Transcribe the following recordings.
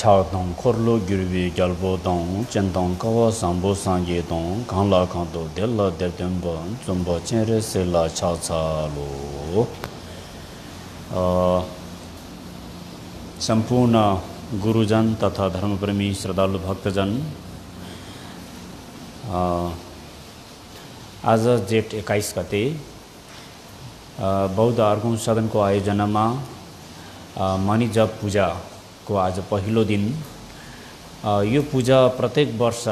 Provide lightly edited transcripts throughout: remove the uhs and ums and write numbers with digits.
차동 코르로 규르비 결보동 젠동 거워 상보 상계동 강라 강도 델라 데덴본 좀보 첸레셀라 차차로 संपूर्ण गुरुजन तथा धर्मप्रेमी श्रद्धालु भक्तजन आज जेठ 21 गते बौद्ध अर्घौं सदनको आयोजनामा मणि जप पूजाको आज पहिलो दिन। यो पूजा प्रत्येक वर्ष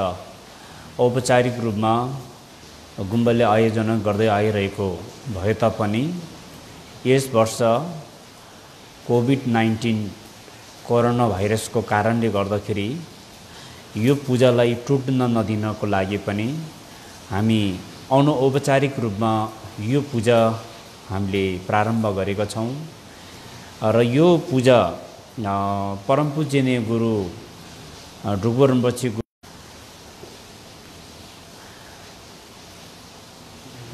औपचारिक रूपमा गुम्बाले आयोजना गर्दै आइरहेको भए तापनि यस वर्ष कोभिड-19 कोरोना भाइरसको कारणले गर्दाखेरि यो पूजालाई टुट्न नदिनको लागि पनि हामी अनौपचारिक रूपमा यो पूजा हामीले प्रारम्भ गरेका छौं र यो पूजा परम पूज्यनीय गुरु ड्रुक्बो रिम्पोछे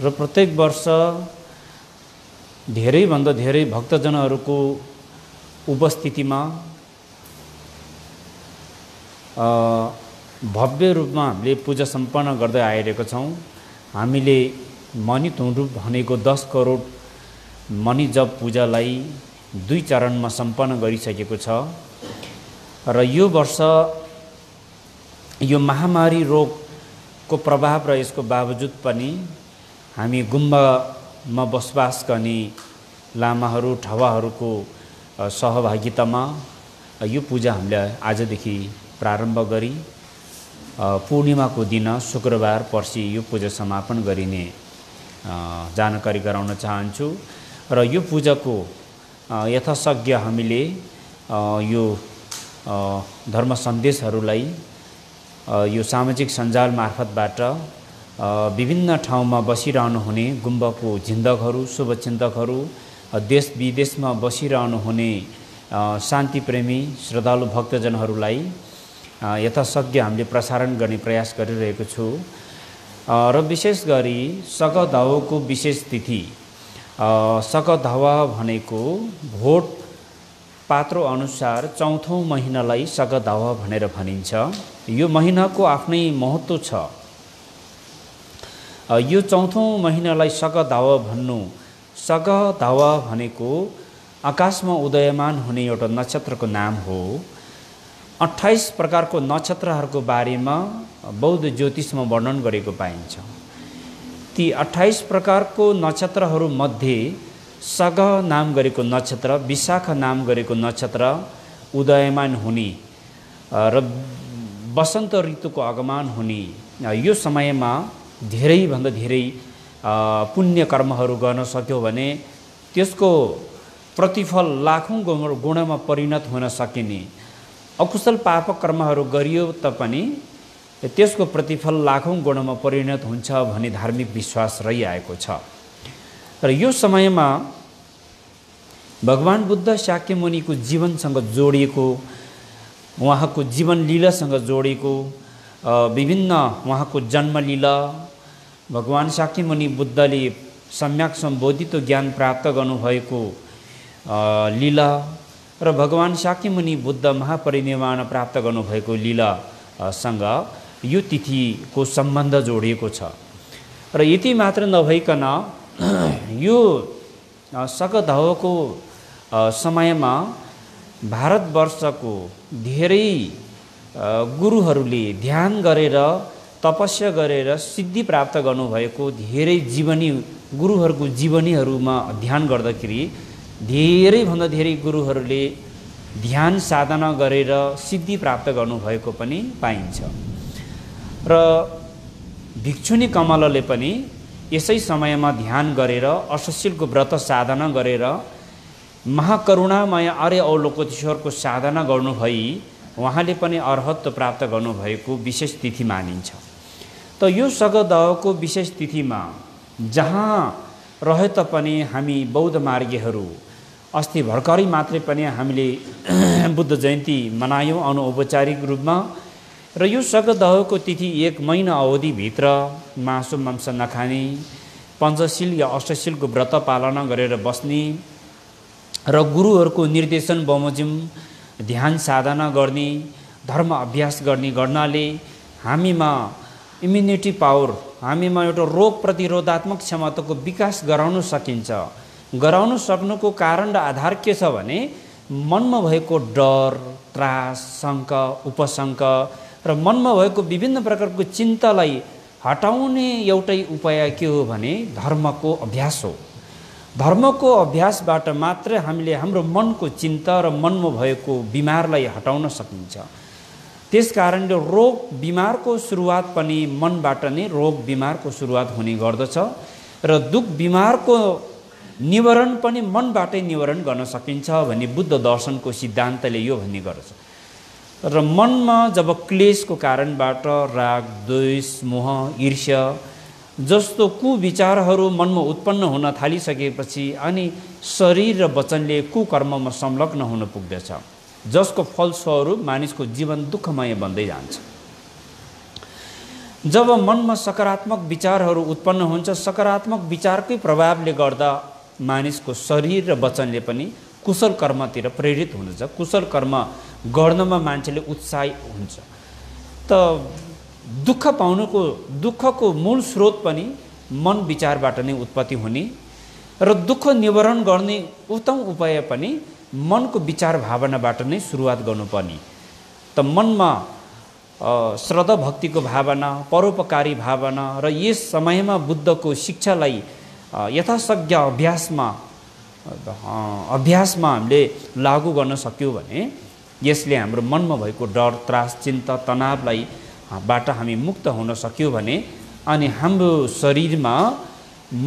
र प्रत्येक वर्ष धेरै भन्दा धेरै भक्तजनहरूको उपस्थितिमा भव्य रूपमा हामीले पूजा सम्पन्न गर्दै आइरहेका छौं। हामीले मणि धुन्द्रुप भनेको 10 करोड मणि जप पूजालाई 2 चरणमा सम्पन्न गरिसकेको छ र यो वर्ष यो महामारी रोगको प्रभाव र यसको बावजुद पनि हामी गुम्बामा बसोबास गर्ने लामाहरू ठवाहरूको सहभागितामा यो पूजा हामीले आजदेखि प्रारम्भ गरी पूर्णिमाको दिन शुक्रबार पर्सि यो पूजा समापन गरिने जानकारी गराउन चाहन्छु र यो पूजाको यथाशक्य हामीले यो धर्म सन्देशहरूलाई यो सामाजिक सञ्जाल मार्फतबाट विभिन्न ठाउँमा बसिरहनु हुने गुम्बाको चिन्तकहरू शुभचिन्तकहरू देश विदेशमा बसिरहनु हुने शान्ति प्रेमी श्रद्धालु भक्तजनहरूलाई यथाशक्य हामीले प्रसारण गर्ने प्रयास गरिरहेको छु र विशेष गरी सकधावको विशेष तिथि सकधावा भनेको भोट पात्रो अनुसार चौथौं महिनालाई सकधावा भनेर भनिन्छ। यो महिनाको आफ्नै महत्त्व छ। यो चौथौं महिनालाई सकधावा भन्नु, सकधावा भनेको आकाशमा उदयमान हुने एउटा नक्षत्रको नाम हो। 28 प्रकारको नक्षत्रहरूको बारेमा बौद्ध ज्योतिषमा वर्णन गरेको पाइन्छ। ती 28 प्रकारको नक्षत्रहरू मध्ये सग नाम गरेको नक्षत्र, विशाखा नाम गरेको नक्षत्र उदयमान हुने र वसन्त ऋतुको आगमन हुने यो समयमा धेरै भन्दा धेरै पुण्य कर्महरू गर्न सक्यो भने त्यसको प्रतिफल लाखौं गुणामा परिणत हुन सकिने, अकुशल पाप कर्महरू गरियो पनि त्यसको प्रतिफल लाखौं गुणामा परिणत हुन्छ भन्ने धार्मिक विश्वास रहिआएको छ। र यो समयमा भगवान बुद्ध शाक्य मुनिको जीवनसँग जोडिएको, उहाँको जीवन लीलासँग जोडिएको विभिन्न उहाँको जन्म लीला, भगवान शाक्य मुनि बुद्धले सम्यक सम्बोधित ज्ञान प्राप्त गर्नुभएको लीला र भगवान शाक्य मुनि बुद्ध महापरिनिर्वाण प्राप्त गर्नुभएको लीलासँग यो तिथिको सम्बन्ध जोडिएको छ। र यति मात्र नभइकन यो सकधावाको समयमा भारतवर्षको धेरै गुरुहरूले ध्यान गरेर तपस्या गरेर सिद्धि प्राप्त गर्नुभएको धेरै जीवनी गुरुहरूको जीवनीहरूमा ध्यान गर्दाखेरि धेरै भन्दा धेरै गुरुहरूले ध्यान साधना गरेर सिद्धि प्राप्त गर्नुभएको पनि पाइन्छ। र भिक्षुनी कमलाले पनि यसै समयमा ध्यान गरेर अष्टशीलको व्रत साधना गरेर महाकरुणामय आर्य अवलोकेश्वरको साधना गर्नुभई उहाँले पनि अर्हत्व प्राप्त गर्नुभएको विशेष तिथि मानिन्छ। त यो सकधावाको विशेष तिथिमा जहाँ रहे तापनि हामी बौद्ध मार्गीहरू अस्ति भर्खरै मात्रै पनि हामीले बुद्ध जयन्ती मनायौं अनौपचारिक रूपमा र यो सकधावाको तिथि 1 महिना अवधिभित्र मासु मांस नखाने, पञ्चशील या अष्टशीलको व्रत पालना गरेर बस्ने र गुरुहरूको निर्देशन बमोजिम ध्यान साधना गर्ने, धर्म अभ्यास गर्नाले हामीमा इम्युनिटी पावर, हामीमा एउटा रोग प्रतिरोधात्मक क्षमताको विकास गराउन सकिन्छ। गराउन सक्नुको कारण र आधार के छ भने मनमा भएको डर, त्रास, शङ्का, उपशङ्क र मनमा भएको विभिन्न प्रकारको चिन्तालाई हटाउने एउटै उपाय के हो भने धर्मको अभ्यास हो। धर्मको अभ्यासबाट मात्र हामीले हाम्रो मनको चिन्ता र मनमा भएको बिमारलाई हटाउन सकिन्छ। त्यसकारणले रोग बिमारको सुरुवात पनि मनबाट नै रोग बिमारको सुरुवात हुने गर्दछ र दुख बिमारको निवारण पनि मनबाटै निवारण गर्न सकिन्छ भन्ने बुद्ध दर्शनको सिद्धान्तले यो भन्ने गर्दछ। र मनमा जब क्लेशको कारणबाट राग, द्वेष, मोह, ईर्ष्या जस्तो कुविचारहरू मनमा उत्पन्न हुन थालिसकेपछि अनि शरीर र वचनले कुकर्ममा संलग्न हुन पुग्दछ, जसको फलस्वरूप मानिसको जीवन दुःखमय बन्दै जान्छ। जब मनमा सकारात्मक विचारहरू उत्पन्न हुन्छ, सकारात्मक विचारकै प्रभावले गर्दा मानिसको शरीर र वचनले पनि कुशल कर्मतिर प्रेरित हुन्छ। कुशल कर्म गर्नमा मान्छेले उत्साही हुन्छ। त दुःखको मूल स्रोत पनि मन विचारबाट नै उत्पत्ति हुने र दुःख निवारण गर्ने उत्तम उपाय पनि मनको विचार भावनाबाट नै सुरुवात गर्नुपर्ने। त मनमा श्रद्धा भक्तिको भावना, परोपकारी भावना र यस समयमा बुद्धको शिक्षालाई यथासक्य अभ्यासमा हामीले लागू गर्न सक्यौँ भने यसले हाम्रो मनमा भएको डर, त्रास, चिन्ता, तनावलाई बाट हामी मुक्त हुन सक्यौँ भने अनि हाम्रो शरीरमा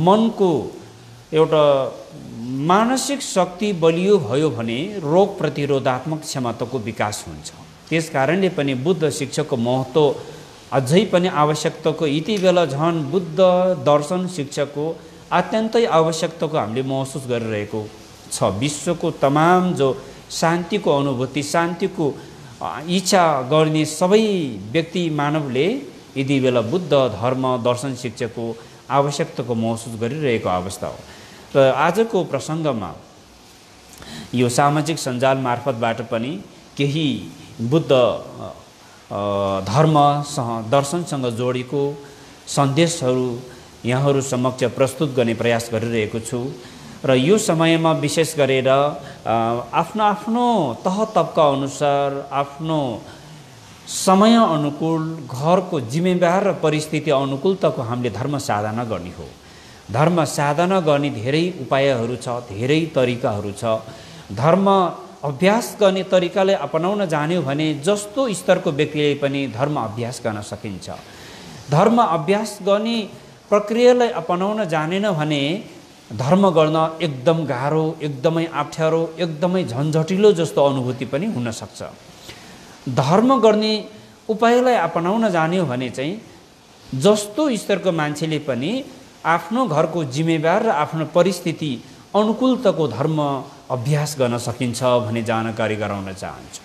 मनको एउटा मानसिक शक्ति बलियो भयो भने रोग प्रतिरोधात्मक क्षमताको विकास हुन्छ। त्यसकारणले पनि बुद्ध शिक्षाको महत्त्व अझै पनि आवश्यकताको यति बेला झन् बुद्ध दर्शन शिक्षाको अत्यन्तै आवश्यकताको हामीले महसुस गरिरहेको छ। विश्वको तमाम जो शान्तिको अनुभूति, शान्तिको इच्छा गर्ने सबै व्यक्ति मानवले यति बेला बुद्ध धर्म दर्शन शिक्षाको आवश्यकताको महसुस गरिरहेको अवस्था हो। र आजको प्रसङ्गमा यो सामाजिक सञ्जाल मार्फतबाट पनि केही बुद्ध धर्मसँग दर्शनसँग जोडिएको सन्देशहरू यहाँहरू समक्ष प्रस्तुत गर्ने प्रयास गरिरहेको छु। र यो समयमा विशेष गरेर आफ्नो आफ्नो तह तबका अनुसार आफ्नो समय अनुकूल घरको जिम्मेवार र परिस्थिति अनुकूलताको हामीले धर्म साधना गर्ने हो। धर्म साधना गर्ने धेरै उपायहरू छ, धेरै तरिकाहरू छ। धर्म अभ्यास गर्ने तरिकालाई अपनाउन जान्यो भने जस्तो स्तरको व्यक्तिले पनि धर्म अभ्यास गर्न सकिन्छ। धर्म अभ्यास गर्ने प्रक्रियालाई अपनाउन जानेन भने धर्म गर्न एकदम गाह्रो, एकदमै अप्ठ्यारो, एकदमै झन्झटिलो जस्तो अनुभूति पनि हुन सक्छ। धर्म गर्ने उपायलाई अपनाउन जान्यो भने चाहिँ जस्तो स्तरको मान्छेले पनि आफ्नो घरको जिम्मेवार र आफ्नो परिस्थिति अनुकूलताको धर्म अभ्यास गर्न सकिन्छ भन्ने जानकारी गराउन चाहन्छु।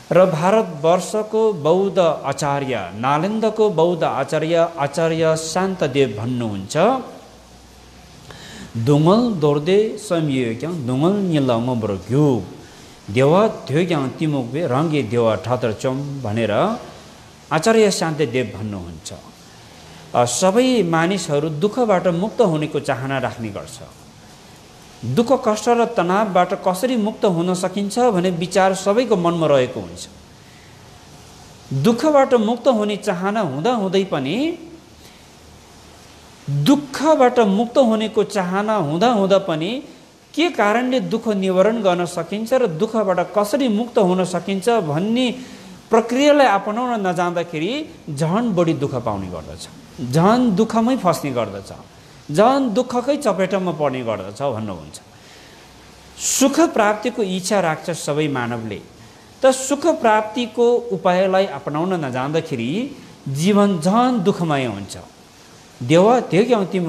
र भारतवर्षको बौद्ध आचार्य, नालन्दाको बौद्ध आचार्य शान्तदेव भन्नुहुन्छ, दुङल दोर्दे समयक्याङ दुङल निलम ब्रग्यु देवा ध्योग्याङ तिमुक्वे रङ्गे देवा ठात्रचम भनेर आचार्य शान्तदेव भन्नुहुन्छ। सबै मानिसहरू दुःखबाट मुक्त हुनेको चाहना राख्ने गर्छ। दुःख, कष्ट र तनावबाट कसरी मुक्त हुन सकिन्छ भन्ने विचार सबैको मनमा रहेको हुन्छ। दुःखबाट मुक्त हुने चाहना हुँदाहुँदै पनि दुःखबाट मुक्त हुनेको चाहना हुँदा पनि के कारणले दुःख निवारण गर्न सकिन्छ र दुःखबाट कसरी मुक्त हुन सकिन्छ भन्ने प्रक्रियालाई अपनाउन नजाँदाखेरि झन् बढी दुःख पाउने गर्दछ, झन् दुःखमै फस्ने गर्दछ, झन् दुःखकै चपेटामा पर्ने गर्दछ भन्नुहुन्छ। सुख प्राप्तिको इच्छा राख्छ सबै मानवले, त सुख प्राप्तिको उपायलाई अपनाउन नजाँदाखेरि जीवन झन् दुःखमय हुन्छ। देवा त्यो तिम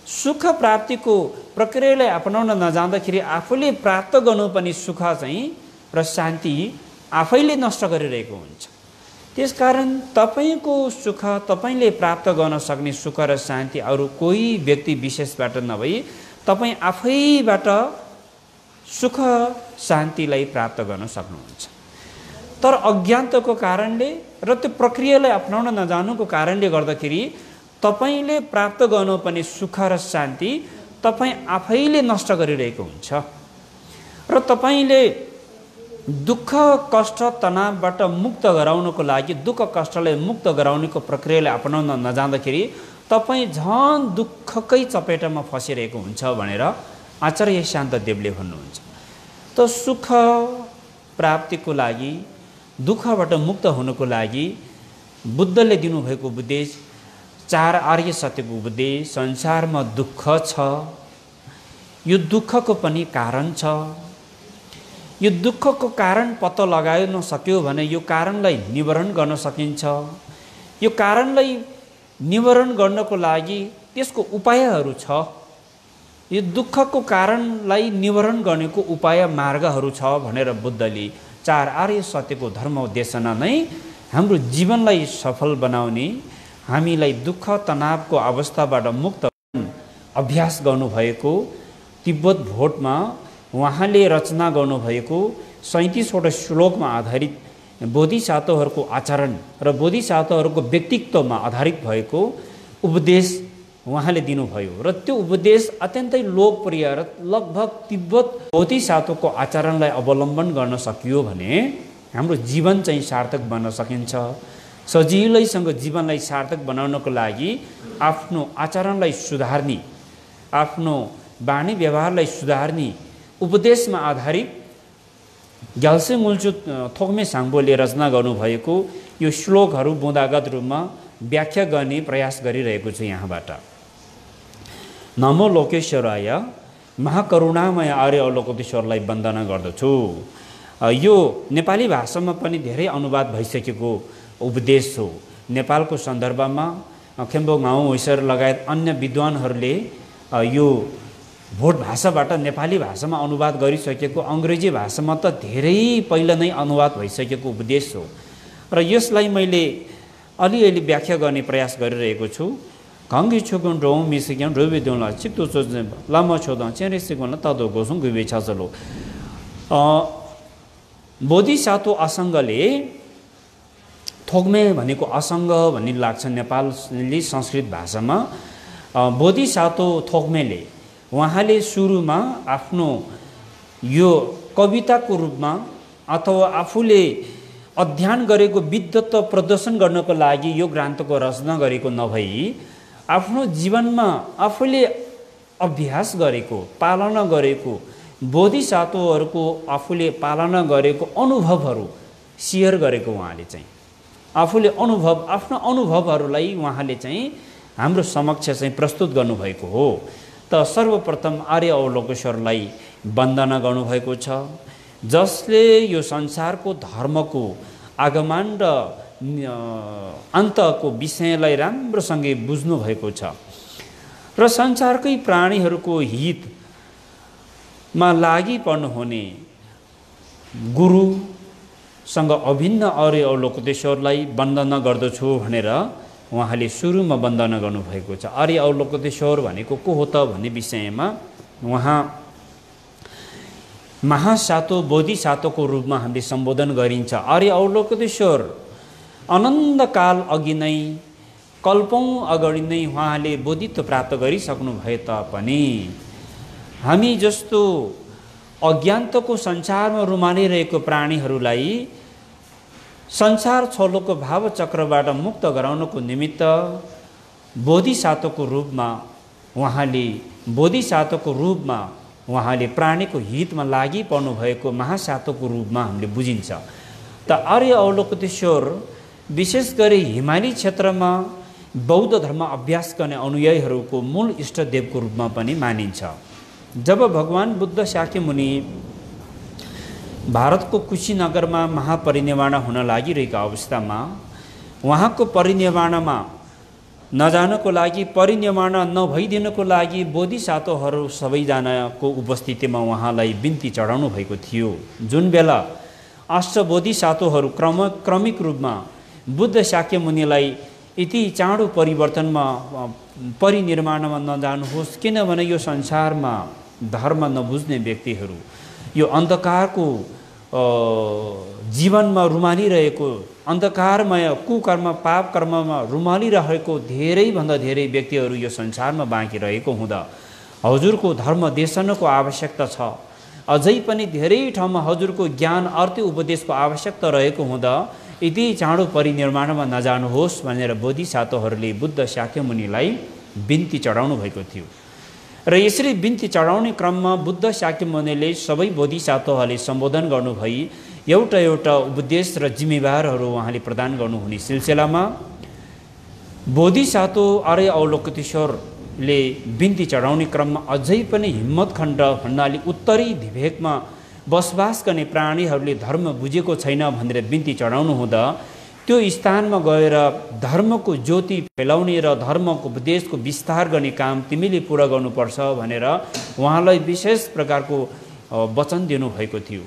सुख प्राप्तिको प्रक्रियालाई अपनाउन नजाँदाखेरि आफूले प्राप्त गर्नुपर्ने सुख चाहिँ र शान्ति आफैले नष्ट गरिरहेको हुन्छ। त्यसकारण तपाईँको सुख, तपाईँले प्राप्त गर्न सक्ने सुख र शान्ति अरू कोही व्यक्ति विशेषबाट नभई तपाईँ आफैबाट सुख शान्तिलाई प्राप्त गर्न सक्नुहुन्छ। तर अज्ञानताको कारणले र त्यो प्रक्रियालाई अपनाउन नजानुको कारणले गर्दाखेरि तपाईले प्राप्त गर्नुपर्ने सुख र शान्ति तपाई आफैले नष्ट गरिरहेको हुन्छ र तपाईले दुःख कष्ट तनावबाट मुक्त गराउनको लागि दुःख कष्टलाई मुक्त गराउनेको प्रक्रियालाई अपनाउन नजाँदाखेरि तपाई झन् दुःखकै चपेटामा फसिरहेको हुन्छ भनेर आचार्य शान्तदेवले भन्नुहुन्छ। त सुख प्राप्तिको लागि दुःखबाट मुक्त हुनको लागि बुद्धले दिनुभएको उपदेश 4 आर्य सत्यको उपदेश, संसारमा दुःख छ, यो दुःखको पनि कारण छ, यो दुःखको कारण पत्ता लगाउन सक्यो भने यो कारणलाई निवारण गर्न सकिन्छ, यो कारणलाई निवारण गर्नको लागि त्यसको उपायहरू छ, यो दुःखको कारणलाई निवारण गर्नेको उपाय मार्गहरू छ भनेर बुद्धले 4 आर्य सत्यको धर्म उद्देशना नै हाम्रो जीवनलाई सफल बनाउने, हामीलाई दुःख तनावको अवस्थाबाट मुक्त अभ्यास गर्नुभएको तिब्बत भोटमा उहाँले रचना गर्नुभएको 37वटा श्लोकमा आधारित बोधिसत्वहरूको आचरण र बोधिसत्वहरूको व्यक्तित्वमा आधारित भएको उपदेश उहाँले दिनुभयो र त्यो उपदेश अत्यन्तै लोकप्रिय र लगभग तिब्बत बोधिसत्वको आचरणलाई अवलम्बन गर्न सकियो भने हाम्रो जीवन चाहिँ सार्थक बन्न सकिन्छ। सजिलैसँग जीवनलाई सार्थक बनाउनको लागि आफ्नो आचरणलाई सुधार्ने, आफ्नो बानी व्यवहारलाई सुधार्ने उपदेशमा आधारित ग्याल्से मुल्चु थोक्मे साङ्बोले रचना गर्नुभएको यो श्लोकहरू बुँदागत रूपमा व्याख्या गर्ने प्रयास गरिरहेको छु यहाँबाट। नमो लोकेश्वराय, महाकरुणामय आर्य अवलोकतेश्वरलाई वन्दना गर्दछु। यो नेपाली भाषामा पनि धेरै अनुवाद भइसकेको उपदेश हो। नेपालको सन्दर्भमा खेम्बो गाउँ होइसर लगायत अन्य विद्वानहरूले यो भोट भाषाबाट नेपाली भाषामा अनुवाद गरिसकेको, अङ्ग्रेजी भाषामा त धेरै पहिला नै अनुवाद भइसकेको उपदेश हो र यसलाई मैले अलिअलि व्याख्या गर्ने प्रयास गरिरहेको छु। घङ्गी छुगुन रौँ मिसिक्याउँ रोबे देउला चिक्तो चोज्ने लामो छोदा चेरे सिगुन तदो गोसुङ गुबे छचलो। बोधिसत्व असङ्गले, थोग्मे भनेको असङ्ग भन्ने लाग्छ नेपाली संस्कृत भाषामा। बोधिसत्व थोग्मेले उहाँले सुरुमा आफ्नो यो कविताको रूपमा अथवा आफूले अध्ययन गरेको विद्वत्व प्रदर्शन गर्नको लागि यो ग्रन्थको रचना गरेको नभई आफ्नो जीवनमा आफूले अभ्यास गरेको, पालना गरेको बोधिसत्वहरूको आफूले पालना गरेको अनुभवहरू सेयर गरेको उहाँले चाहिँ आफूले आफ्नो अनुभवहरूलाई उहाँले चाहिँ हाम्रो समक्ष चाहिँ प्रस्तुत गर्नुभएको हो। त सर्वप्रथम आर्य अवलोकेश्वरलाई वन्दना गर्नुभएको छ, जसले यो संसारको धर्मको आगमन र अन्तको विषयलाई राम्रोसँगै बुझ्नु भएको छ र संसारकै प्राणीहरूको हितमा लागि पर्नुहुने गुरुसँग अभिन्न आर्य अवलोकतेश्वरलाई वन्दना गर्दछु भनेर उहाँले सुरुमा वन्दना गर्नुभएको छ। आर्य अवलोकतेश्वर भनेको को हो त भन्ने विषयमा उहाँ महासातो बोधिसत्वको रूपमा हामीले सम्बोधन गरिन्छ। आर्य अवलोकतेश्वर अनन्तकाल अघि नै, कल्पौँ अगाडि नै उहाँले बोधित्व प्राप्त गरिसक्नु भए तापनि हामी जस्तो अज्ञानताको संसारमा रुमालिरहेको प्राणीहरूलाई संसार छोलोको भावचक्रबाट मुक्त गराउनको निमित्त बोधिसत्वको रूपमा उहाँले प्राणीको हितमा लागि पर्नुभएको महासातोको रूपमा हामीले बुझिन्छ। त आर्य अवलोकतेश्वर विशेष गरी हिमाली क्षेत्रमा बौद्ध धर्म अभ्यास गर्ने अनुयायीहरूको मूल इष्टदेवको रूपमा पनि मानिन्छ। जब भगवान बुद्ध शाक्यमुनि भारतको कुशीनगरमा महापरिनिर्वाण हुन लागिरहेको अवस्थामा उहाँको परिनिर्वाणमा नजानको लागि, परिनिर्वाण नभइदिनको लागि बोधिसत्वहरू सबैजनाको उपस्थितिमा उहाँलाई बिन्ती चढाउनु भएको थियो। जुन बेला अष्टबोधिसत्वहरू क्रमिक रूपमा बुद्ध शाक्यमुनिलाई यति चाँडो परिनिर्वाणमा नजानुहोस्, किनभने यो संसारमा धर्म नबुझ्ने व्यक्तिहरू, यो अन्धकारको जीवनमा रुमालिरहेको अन्धकारमय कुकर्म पाप कर्ममा रुमालिरहेको धेरैभन्दा धेरै व्यक्तिहरू यो संसारमा बाँकी रहेको हुँदा हजुरको धर्म देशनको आवश्यकता छ। अझै पनि धेरै ठाउँमा हजुरको ज्ञान अर्थ उपदेशको आवश्यकता रहेको हुँदा यति चाँडो परिनिर्माणमा नजानुहोस् भनेर बोधिसत्वहरूले बुद्ध शाक्यमुनिलाई बिन्ती चढाउनु भएको थियो। र यसरी बिन्ती चढाउने क्रममा बुद्ध शाक्यमुनिले सबै बोधिसत्वहरूले सम्बोधन गर्नुभई एउटा एउटा उपदेश र जिम्मेवारहरू उहाँले प्रदान गर्नुहुने सिलसिलामा बोधिसत्व आर्य अवलोकितेश्वरले बिन्ती चढाउने क्रममा अझै पनि हिम्मतखण्ड भन्नाले उत्तरी धिभेकमा बसोबास गर्ने प्राणीहरूले धर्म बुझेको छैन भनेर बिन्ती चढाउनु हुँदा त्यो स्थानमा गएर धर्मको ज्योति फैलाउने र धर्मको उपदेशको विस्तार गर्ने काम तिमीले पुरा गर्नुपर्छ भनेर उहाँलाई विशेष प्रकारको वचन दिनुभएको थियो।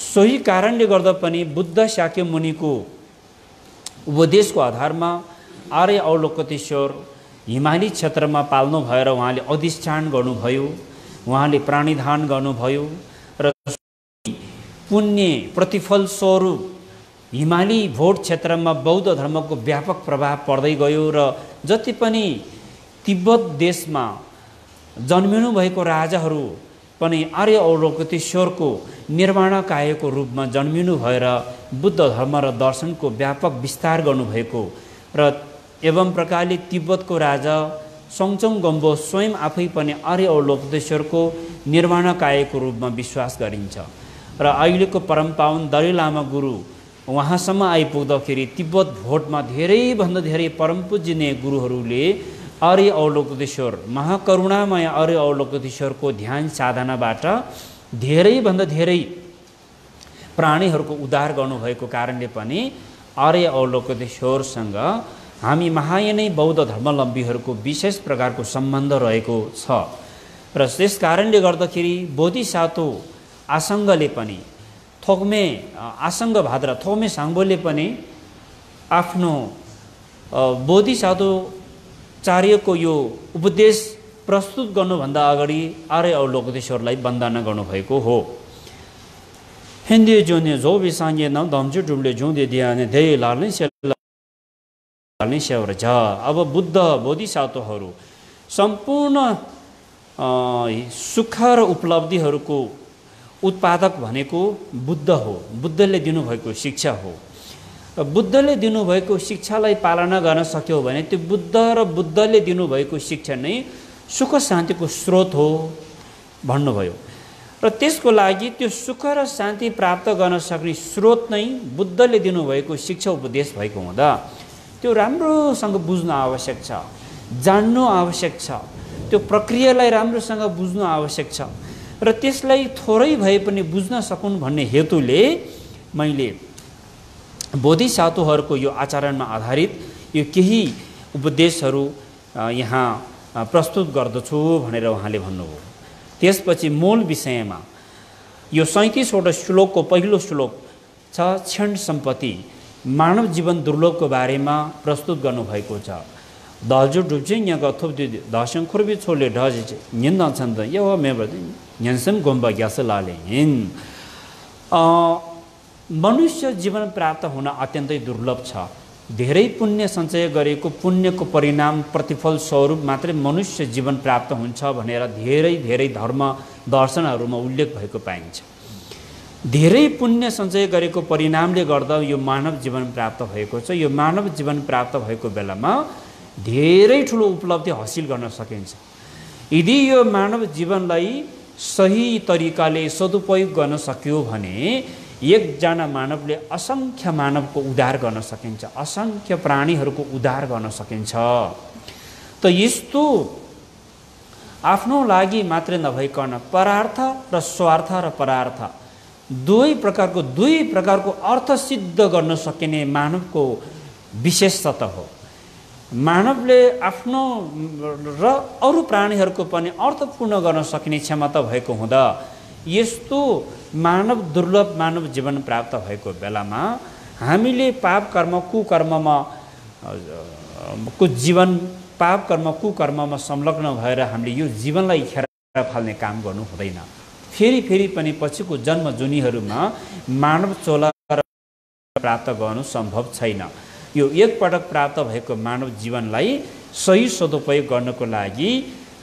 सोही कारणले गर्दा पनि बुद्ध शाक्यमुनिको उपदेशको आधारमा आर्य अवलोकितेश्वर हिमाली क्षेत्रमा पाल्नु भएर उहाँले अधिष्ठान गर्नुभयो, उहाँले प्राणीधान गर्नुभयो र पुण्य प्रतिफल स्वरूप हिमाली भोट क्षेत्रमा बौद्ध धर्मको व्यापक प्रभाव पर्दै गयो र जति पनि तिब्बत देशमा जन्मिनु भएको राजाहरू पनि आर्य अवलोकितेश्वरको निर्माणकायको रूपमा जन्मिनु भएर बुद्ध धर्म र दर्शनको व्यापक विस्तार गर्नुभएको र एवं प्रकारले तिब्बतको राजा सङ्चोङ गम्बो स्वयं आफै पनि आर्य अवलोकितेश्वरको निर्माणकायको रूपमा विश्वास गरिन्छ। र अहिलेको परम पावन दलाई लामा गुरु उहाँसम्म आइपुग्दाखेरि तिब्बत भोटमा धेरैभन्दा धेरै परम पूजनीय गुरुहरूले आर्य अवलोकितेश्वर महाकरुणामय आर्य अवलोकितेश्वरको ध्यान साधनाबाट धेरैभन्दा धेरै प्राणीहरूको उद्धार गर्नुभएको कारणले पनि आर्य अवलोकितेश्वरसँग हामी महायानी बौद्ध धर्मावलम्बीहरूको विशेष प्रकारको सम्बन्ध रहेको छ। र त्यस कारणले गर्दाखेरि बोधिसत्व आसङ्गले पनि थोक्मे आसङ्ग भाद्रा थोक्मे साङ्बोले पनि आफ्नो बोधिसत्वाचार्यको यो उपदेश प्रस्तुत गर्नुभन्दा अगाडि आर्य अवलोकितेश्वरलाई वन्दना गर्नुभएको हो। हिन्दी जोने जो बिसाङ्गे न दम्जु डुम्ले जुन्दे दियाने धे लाल्ने सेवर झ। अब बुद्ध बोधिसत्वहरू सम्पूर्ण सुख र उपलब्धिहरूको उत्पादक भनेको बुद्ध हो, बुद्धले दिनुभएको शिक्षा हो। बुद्धले दिनुभएको शिक्षालाई पालना गर्न सक्यो भने त्यो बुद्ध र बुद्धले दिनुभएको शिक्षा नै सुख शान्तिको स्रोत हो भन्नुभयो। र त्यसको लागि त्यो सुख र शान्ति प्राप्त गर्न सक्ने स्रोत नै बुद्धले दिनुभएको शिक्षा उपदेश भएको हुँदा त्यो राम्रोसँग बुझ्न आवश्यक छ, जान्नु आवश्यक छ, त्यो प्रक्रियालाई राम्रोसँग बुझ्नु आवश्यक छ। र त्यसलाई थोरै भए पनि बुझ्न सकुन् भन्ने हेतुले मैले बोधिसत्वहरूको यो आचरणमा आधारित यो केही उपदेशहरू यहाँ प्रस्तुत गर्दछु भनेर उहाँले भन्नुभयो। त्यसपछि मूल विषयमा यो 37वटा श्लोकको पहिलो श्लोक छ क्षण सम्पत्ति मानव जीवन दुर्लभको बारेमा प्रस्तुत गर्नुभएको छ। दाजु डुब्जे यहाँ गथुप दर्शन खुर्बी छोले ढज निन्दा छन् त यो मेबर यन्सम गोम्बा ग्यास लाले हिन्। मनुष्य जीवन प्राप्त हुन अत्यन्तै दुर्लभ छ। धेरै पुण्य सञ्चय गरेको पुण्यको परिणाम प्रतिफल स्वरूप मात्रै मनुष्य जीवन प्राप्त हुन्छ भनेर धेरै धेरै धर्म दर्शनहरूमा उल्लेख भएको पाइन्छ। धेरै पुण्य सञ्चय गरेको परिणामले गर्दा यो मानव जीवन प्राप्त भएको छ। यो मानव जीवन प्राप्त भएको बेलामा धेरै ठुलो उपलब्धि हासिल गर्न सकिन्छ यदि यो मानव जीवनलाई सही तरिकाले सदुपयोग गर्न सक्यो भने एकजना मानवले असङ्ख्य मानवको उद्धार गर्न सकिन्छ, असङ्ख्य प्राणीहरूको उद्धार गर्न सकिन्छ। त यस्तो आफ्नो लागि मात्रै नभइकन परार्थ र स्वार्थ र परार्थ दुई प्रकारको अर्थ सिद्ध गर्न सकिने मानवको विशेषता हो। मानवले आफ्नो र अरू प्राणीहरूको पनि अर्थपूर्ण गर्न सक्ने क्षमता भएको हुँदा यस्तो मानव दुर्लभ मानव जीवन प्राप्त भएको बेलामा हामीले पाप कर्म कुकर्ममा संलग्न भएर हामीले यो जीवनलाई खेर फाल्ने काम गर्नु हुँदैन। फेरि फेरि पनि पछिको जन्म जुनीहरूमा मानव चोला प्राप्त गर्नु सम्भव छैन। यो एकपटक प्राप्त भएको मानव जीवनलाई सही सदुपयोग गर्नको लागि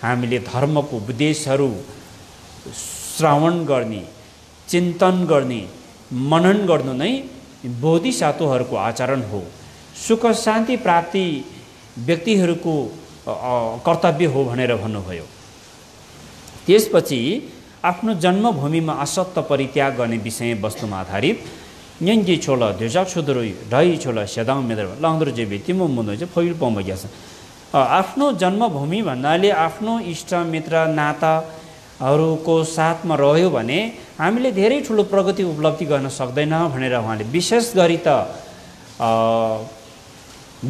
हामीले धर्मको उपदेशहरू श्रवण गर्ने, चिन्तन गर्ने, मनन गर्नु नै बोधिसत्वहरूको आचरण हो। सुख शान्ति प्राप्ति व्यक्तिहरूको कर्तव्य हो भनेर भन्नुभयो। त्यसपछि आफ्नो जन्मभूमिमा असत्य परित्याग गर्ने विषयवस्तुमा आधारित न्यङ्गी छोला ध्वजा छुदुरुई ढाई छोला स्यादाङ मेदर लाङ्दुर जेबी तिमो मुन्दो चाहिँ फैल पम्ब ग्यास। आफ्नो जन्मभूमि भन्नाले आफ्नो इष्ट मित्र नाताहरूको साथमा रह्यो भने हामीले धेरै ठुलो प्रगति उपलब्धि गर्न सक्दैन भनेर उहाँले विशेष गरी त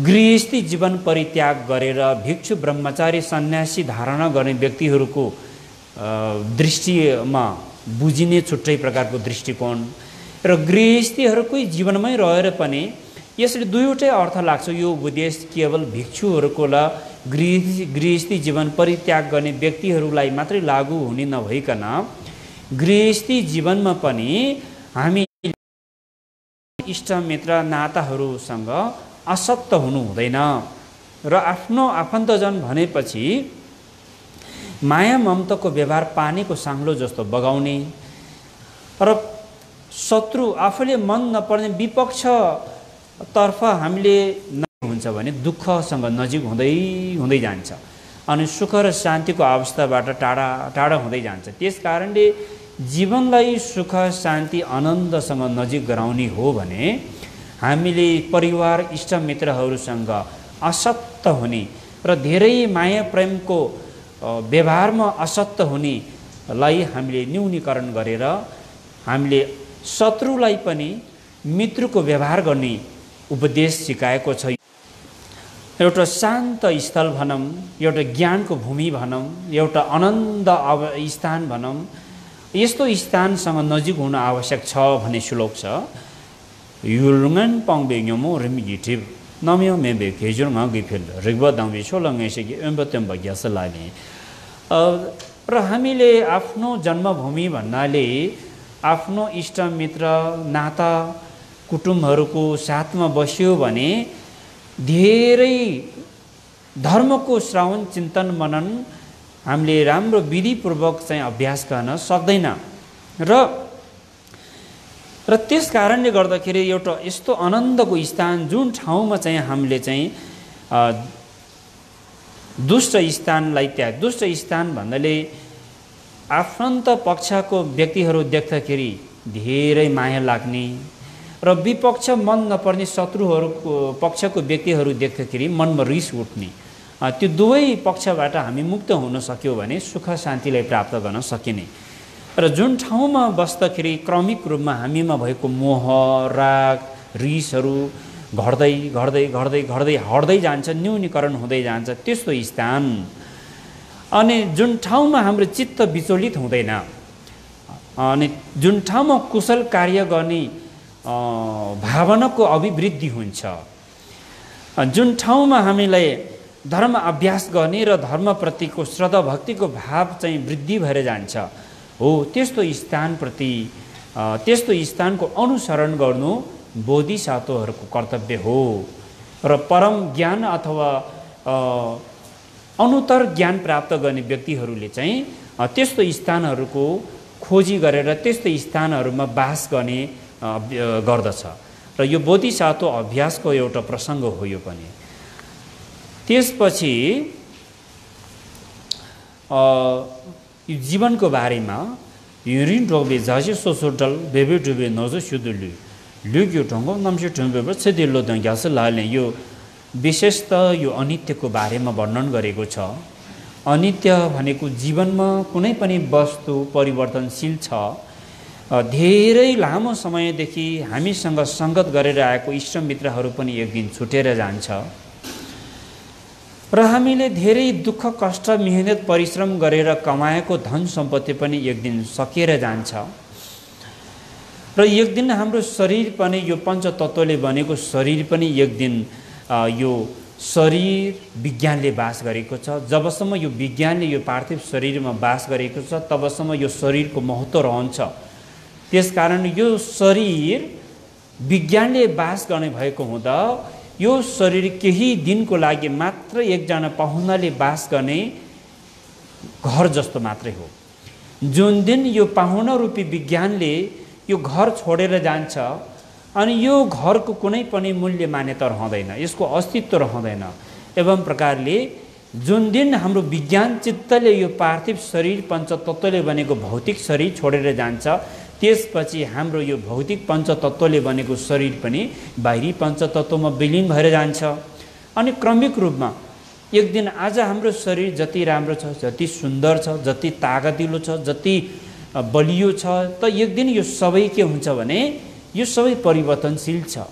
गृहस्थी जीवन परित्याग गरेर भिक्षु ब्रह्मचारी सन्यासी धारणा गर्ने व्यक्तिहरूको दृष्टिमा बुझिने छुट्टै प्रकारको दृष्टिकोण र गृहस्थीहरूकै जीवनमै रहेर पनि यसले दुईवटै अर्थ लाग्छ। यो उपदेश केवल भिक्षुहरूको गृहस्थी जीवन परित्याग गर्ने व्यक्तिहरूलाई मात्रै लागू हुने नभइकन गृहस्थी जीवनमा पनि हामी इष्टमित्र नाताहरूसँग असत्य हुनु हुँदैन र आफ्नो आफन्तजन भनेपछि माया ममताको व्यवहार पानीको साङ्लो जस्तो बगाउने र शत्रु आफूले मन नपर्ने विपक्षतर्फ हामीले हुन्छ भने दुःखसँग नजिक हुँदै हुँदै जान्छ अनि सुख र शान्तिको अवस्थाबाट टाढा टाढा हुँदै जान्छ। त्यस कारणले जीवनलाई सुख शान्ति आनन्दसँग नजिक गराउने हो भने हामीले परिवार इष्टमित्रहरूसँग असत्य हुने र धेरै माया प्रेमको व्यवहारमा असत्य हुनेलाई हामीले न्यूनीकरण गरेर हामीले शत्रुलाई पनि मित्रको व्यवहार गर्ने उपदेश सिकाएको छ। एउटा शान्त स्थल भनौँ, एउटा ज्ञानको भूमि भनौँ, एउटा आनन्द स्थान भनौँ, यस्तो स्थानसँग नजिक हुन आवश्यक छ भन्ने श्लोक छ। युलुङन पाङबे न्यमो रिमिगिटिभ नम्यो मेबे खेजुर गिफिल रिग्ब दाङबे छोलङ्गेसेगी एम्बत्यम्ब ग्यास लाने। र हामीले आफ्नो जन्मभूमि भन्नाले आफ्नो इष्टमित्र नाता कुटुम्बहरूको साथमा बस्यो भने धेरै धर्मको श्रवण चिन्तन मनन हामीले राम्रो विधिपूर्वक चाहिँ अभ्यास गर्न सक्दैन र त्यस कारणले गर्दाखेरि एउटा यस्तो आनन्दको स्थान जुन ठाउँमा चाहिँ हामीले चाहिँ दुष्ट स्थानलाई त्याग, दुष्ट स्थान भन्नाले आफन्त पक्षको व्यक्तिहरू देख्दाखेरि धेरै माया लाग्ने र विपक्ष मन नपर्ने शत्रुहरूको पक्षको व्यक्तिहरू देख्दाखेरि मनमा रिस उठ्ने, त्यो दुवै पक्षबाट हामी मुक्त हुन सक्यौँ भने सुख शान्तिलाई प्राप्त गर्न सकिने। र जुन ठाउँमा बस्दाखेरि क्रमिक रूपमा हामीमा भएको मोह राग रिसहरू घट्दै घट्दै घट्दै घट्दै हट्दै जान्छ, न्यूनीकरण हुँदै जान्छ त्यस्तो स्थान। अनि जुन ठाउँमा हाम्रो चित्त विचलित हुँदैन अनि जुन ठाउँमा कुशल कार्य गर्ने भावनाको अभिवृद्धि हुन्छ, जुन ठाउँमा हामीलाई धर्म अभ्यास गर्ने र धर्मप्रतिको श्रद्धा भक्तिको भाव चाहिँ वृद्धि भएर जान्छ हो त्यस्तो स्थानप्रति त्यस्तो स्थानको अनुसरण गर्नु बोधिसत्वहरूको कर्तव्य हो। र परम ज्ञान अथवा अनुत्तर ज्ञान प्राप्त गर्ने व्यक्तिहरूले चाहिँ त्यस्तो स्थानहरूको खोजी गरेर त्यस्तो स्थानहरूमा बास गर्ने गर्दछ र यो बोधिसत्व अभ्यासको एउटा प्रसङ्ग हो यो पनि। त्यसपछि यो जीवनको बारेमा युरिन डोबे झासे सोसोटल बेबे डुबे नजो सुदुलु लुग्यो ढङ्गो नम्से ठुम्बे छेदिल्लो दङ्ग्यास लाले यो विशेषतः यो अनित्यको बारेमा वर्णन गरेको छ। अनित्य भनेको जीवनमा कुनै पनि वस्तु परिवर्तनशील छ। धेरै लामो समयदेखि हामीसँग सङ्गत गरेर आएको इष्टमित्रहरू पनि एक दिन छुटेर जान्छ र हामीले धेरै दुःख कष्ट मेहनत परिश्रम गरेर कमाएको धन सम्पत्ति पनि एक दिन सकिएर जान्छ र एक दिन हाम्रो शरीर पनि यो पञ्चतत्त्वले बनेको शरीर पनि एक दिन यो शरीर विज्ञानले बास गरेको छ। जबसम्म यो विज्ञानले यो पार्थिव शरीरमा बास गरेको छ तबसम्म यो शरीरको महत्त्व रहन्छ। त्यसकारण यो शरीर विज्ञानले बास गर्ने भएको हुँदा यो शरीर केही दिनको लागि मात्र एकजना पाहुनाले बास गर्ने घर जस्तो मात्रै हो। जुन दिन यो पाहुना रूपी विज्ञानले यो घर छोडेर जान्छ अनि यो घरको कुनै पनि मूल्य मान्यता रहँदैन, यसको अस्तित्व रहँदैन। एवं प्रकारले जुन दिन हाम्रो विज्ञान चित्तले यो पार्थिव शरीर पञ्चतत्त्वले बनेको भौतिक शरीर छोडेर जान्छ त्यसपछि हाम्रो यो भौतिक पञ्चतत्त्वले बनेको शरीर पनि बाहिरी पञ्चतत्त्वमा विलीन भएर जान्छ। अनि क्रमिक रूपमा एक दिन आज हाम्रो शरीर जति राम्रो छ, जति सुन्दर छ, जति तागतिलो छ, जति बलियो छ, त एक दिन यो सबै के हुन्छ भने यो सबै परिवर्तनशील छ।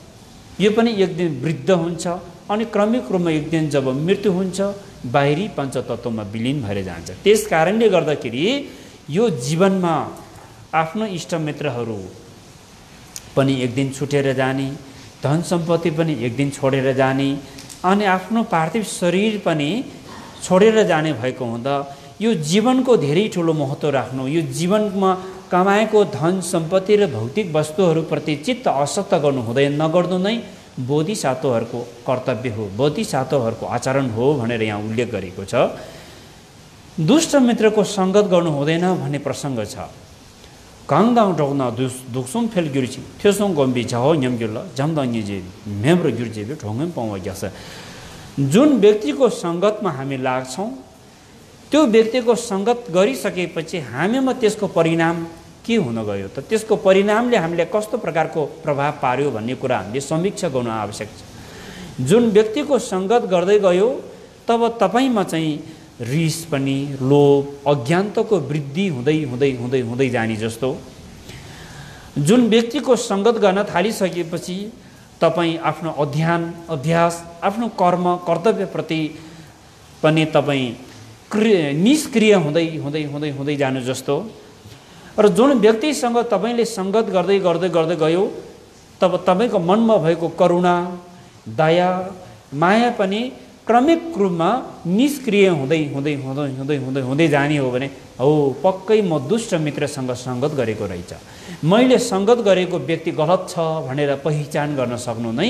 यो पनि एक दिन वृद्ध हुन्छ अनि क्रमिक रूपमा एक दिन जब मृत्यु हुन्छ बाहिरी पञ्चतत्त्वमा विलीन भएर जान्छ। त्यस कारणले गर्दाखेरि यो जीवनमा आफ्नो इष्टमित्रहरू पनि एक दिन छुटेर जाने, धन सम्पत्ति पनि एक दिन छोडेर जाने अनि आफ्नो पार्थिव शरीर पनि छोडेर जाने भएको हुँदा यो जीवनको धेरै ठुलो महत्त्व राख्नु, यो जीवनमा कमाएको धन सम्पत्ति र भौतिक वस्तुहरूप्रति चित्त असक्त गर्नु हुँदैन, नगर्नु नै बोधिसत्वहरूको कर्तव्य हो, बोधिसत्वहरूको आचरण हो भनेर यहाँ उल्लेख गरेको छ। दुष्ट मित्रको सङ्गत गर्नु हुँदैन भन्ने प्रसङ्ग छ। काङदाङ डोक्न दुक्सुम फेल गिर्छि थ्योसोङ गम्बी झहो न्यमगिल्ल झमदङ्गी जे मेम्रो गिर्जेबे ढोङ्गम पाउँ ग्यास। जुन व्यक्तिको सङ्गतमा हामी लाग्छौँ त्यो व्यक्तिको सङ्गत गरिसकेपछि हामीमा त्यसको परिणाम के हुन गयो त, त्यसको परिणामले हामीलाई कस्तो प्रकारको प्रभाव पार्यो भन्ने कुरा हामीले समीक्षा गर्नु आवश्यक छ। जुन व्यक्तिको सङ्गत गर्दै गयो तब तपाईँमा चाहिँ रिस पनि, लोभ, अज्ञानताको वृद्धि हुँदै हुँदै हुँदै हुँदै जाने जस्तो। जुन व्यक्तिको सङ्गत गर्न थालिसकेपछि तपाईँ आफ्नो अध्ययन, अभ्यास, आफ्नो कर्म, कर्तव्यप्रति पनि तपाईँ निष्क्रिय हुँदै हुँदै हुँदै हुँदै जानु जस्तो। र जुन व्यक्तिसँग तपाईँले सङ्गत गर्दै गर्दै गर्दै गयो तब तपाईँको मनमा भएको करुणा, दया, माया पनि क्रमिक रूपमा निष्क्रिय हुँदै हुँदै हुँदै हुँदै हुँदै हुँदै जाने हो भने हो पक्कै म दुष्ट मित्रसँग सङ्गत गरेको रहेछ, मैले सङ्गत गरेको व्यक्ति गलत छ भनेर पहिचान गर्न सक्नु नै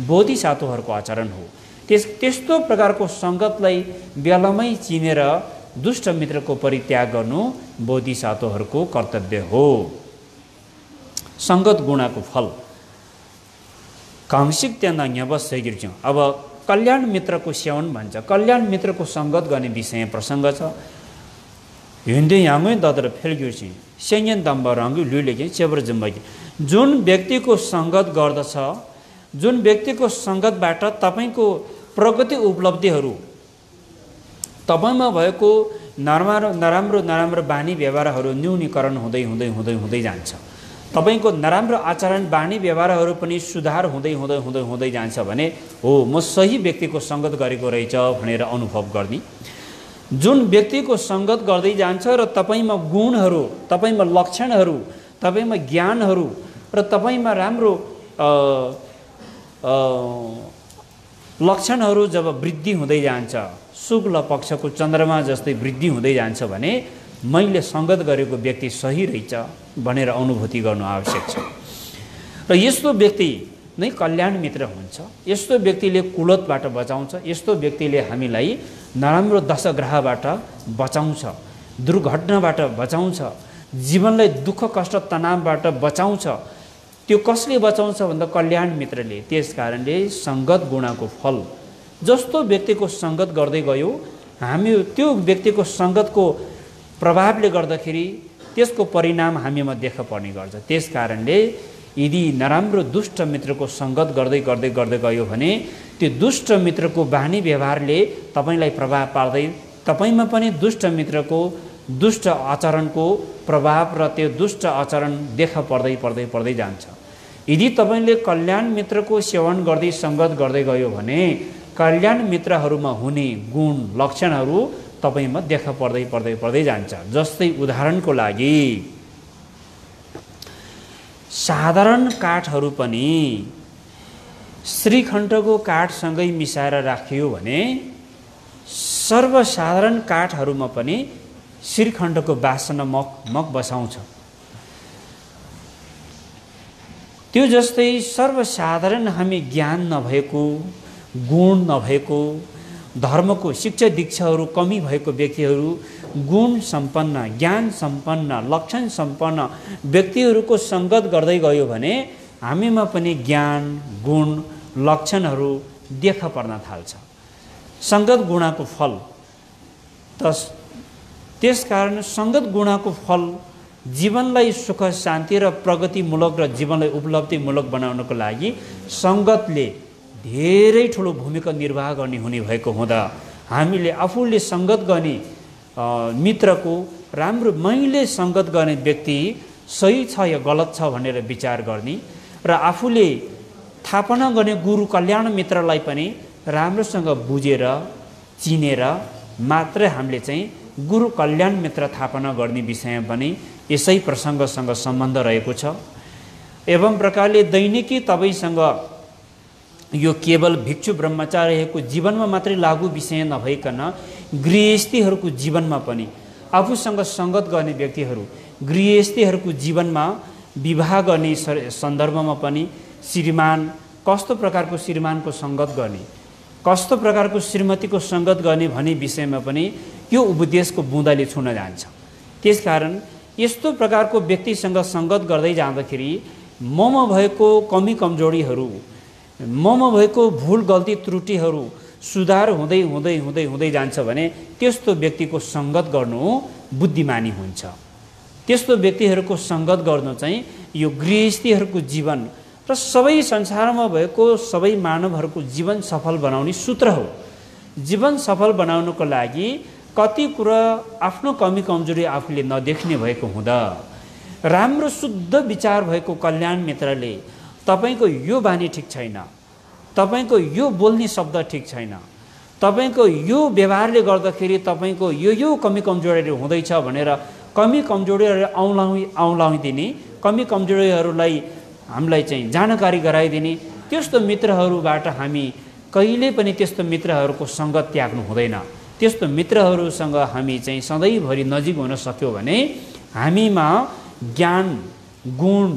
बोधिसत्वहरूको आचरण हो। त्यस्तो प्रकारको सङ्गतलाई बेलामै चिनेर दुष्ट मित्रको परित्याग गर्नु बोधिसत्वहरूको कर्तव्य हो। सङ्गत गुणाको फल काङ्सिक त्यहाँ न्यवश्य गिर्छौँ। अब कल्याण मित्रको सेवन भन्छ। कल्याण मित्रको सङ्गत गर्ने विषय प्रसङ्ग छ। हिँड्दै यामै ददर फेलगिर्छि सेन्यन दम्ब रङ्गी लुलेके चेब्र जम्बकी। जुन व्यक्तिको सङ्गत गर्दछ, जुन व्यक्तिको सङ्गतबाट तपाईँको प्रगति उपलब्धिहरू, तपाईँमा भएको नराम्रो नराम्रो बानी व्यवहारहरू न्यूनीकरण हुँदै हुँदै हुँदै हुँदै जान्छ। तपाईँको नराम्रो आचरण बानी व्यवहारहरू पनि सुधार हुँदै हुँदै हुँदै हुँदै जान्छ भने हो म सही व्यक्तिको सङ्गत गरेको रहेछ भनेर अनुभव गर्ने। जुन व्यक्तिको सङ्गत गर्दै जान्छ र तपाईँमा गुणहरू, तपाईँमा लक्षणहरू, तपाईँमा ज्ञानहरू र तपाईँमा राम्रो लक्षणहरू जब वृद्धि हुँदै जान्छ, शुक्ल पक्षको चन्द्रमा जस्तै वृद्धि हुँदै जान्छ भने मैले सङ्गत गरेको व्यक्ति सही रहेछ भनेर अनुभूति गर्नु आवश्यक छ। र यस्तो व्यक्ति नै कल्याण मित्र हुन्छ। यस्तो व्यक्तिले कुलतबाट बचाउँछ, यस्तो व्यक्तिले हामीलाई नराम्रो दशग्रहबाट बचाउँछ, दुर्घटनाबाट बचाउँछ, जीवनलाई दुःख कष्ट तनावबाट बचाउँछ। त्यो कसले बचाउँछ भन्दा कल्याण मित्रले। त्यस कारणले सङ्गत गुणाको फल जस्तो व्यक्तिको सङ्गत गर्दै गयो हामी त्यो व्यक्तिको सङ्गतको प्रभावले गर्दाखेरि त्यसको परिणाम हामीमा देखा पर्ने गर्छ। त्यस कारणले यदि नराम्रो दुष्ट मित्रको सङ्गत गर्दै गर्दै गर्दै गयो भने त्यो दुष्ट मित्रको बानी व्यवहारले तपाईँलाई प्रभाव पार्दै तपाईँमा पनि दुष्ट मित्रको दुष्ट आचरणको प्रभाव र त्यो दुष्ट आचरण देखा पर्दै पर्दै पर्दै जान्छ। यदि तपाईँले कल्याण मित्रको सेवन गर्दै सङ्गत गर्दै गयो भने कल्याण मित्रहरूमा हुने गुण लक्षणहरू तपाईँमा देखा पर्दै पर्दै पर्दै जान्छ। जस्तै उदाहरणको लागि साधारण काठहरू पनि श्रीखण्डको काठसँगै मिसाएर राखियो भने सर्वसाधारण काठहरूमा पनि श्रीखण्डको वासना मग बसाउँछ। त्यो जस्तै सर्वसाधारण हामी ज्ञान नभएको, गुण नभएको, धर्मको शिक्षा दीक्षाहरू कमी भएको व्यक्तिहरू, गुण सम्पन्न, ज्ञान सम्पन्न, लक्षण सम्पन्न व्यक्तिहरूको सङ्गत गर्दै गयो भने हामीमा पनि ज्ञान, गुण, लक्षणहरू देखा पर्न थाल्छ। सङ्गत गुणाको फल। त्यसकारण सङ्गत गुणाको फल जीवनलाई सुख, शान्ति र प्रगतिमूलक र जीवनलाई उपलब्धिमूलक बनाउनको लागि सङ्गतले धेरै ठुलो भूमिका निर्वाह गर्ने हुने भएको हुँदा हामीले आफूले सङ्गत गर्ने मित्रको राम्रो, मैले सङ्गत गर्ने व्यक्ति सही छ या गलत छ भनेर विचार गर्ने र आफूले थापना गर्ने गुरु कल्याण मित्रलाई पनि राम्रोसँग बुझेर चिनेर मात्रै हामीले चाहिँ गुरु कल्याण मित्र थापना गर्ने विषयमा पनि यसै प्रसङ्गसँग सम्बन्ध रहेको छ। एवं प्रकारले दैनिकी तपाईँसँग यो केवल भिक्षु ब्रह्मचारीहरूको जीवनमा मात्रै लागू विषय नभइकन गृहस्थीहरूको जीवनमा पनि आफूसँग सङ्गत गर्ने व्यक्तिहरू, गृहस्थीहरूको जीवनमा विवाह गर्ने सन्दर्भमा पनि श्रीमान कस्तो प्रकारको श्रीमानको सङ्गत गर्ने, कस्तो प्रकारको श्रीमतीको सङ्गत गर्ने भन्ने विषयमा पनि यो उपदेशको बुँदाले छुन जान्छ। त्यसकारण यस्तो प्रकारको व्यक्तिसँग सङ्गत गर्दै जाँदाखेरि ममा भएको कमी कमजोरीहरू, ममा भएको भुल गल्ती त्रुटिहरू सुधार हुँदै हुँदै हुँदै हुँदै जान्छ भने त्यस्तो व्यक्तिको सङ्गत गर्नु बुद्धिमानी हुन्छ। त्यस्तो व्यक्तिहरूको सङ्गत गर्नु चाहिँ यो गृहस्थीहरूको जीवन र सबै संसारमा भएको सबै मानवहरूको जीवन सफल बनाउने सूत्र हो। जीवन सफल बनाउनको लागि कति कुरा आफ्नो कमी कमजोरी आफूले नदेख्ने भएको हुँदा राम्रो शुद्ध विचार भएको कल्याण मित्रले तपाईँको यो बानी ठिक छैन, तपाईँको यो बोल्ने शब्द ठिक छैन, तपाईँको यो व्यवहारले गर्दाखेरि तपाईँको यो कमी कमजोरीहरू हुँदैछ भनेर कमी कमजोरीहरू औँलाइदिने, कमी कमजोरीहरूलाई हामीलाई चाहिँ जानकारी गराइदिने त्यस्तो मित्रहरूबाट हामी कहिले पनि त्यस्तो मित्रहरूको सङ्गत त्याग्नु हुँदैन। त्यस्तो मित्रहरूसँग हामी चाहिँ सधैँभरि नजिक हुन सक्यो भने हामीमा ज्ञान, गुण,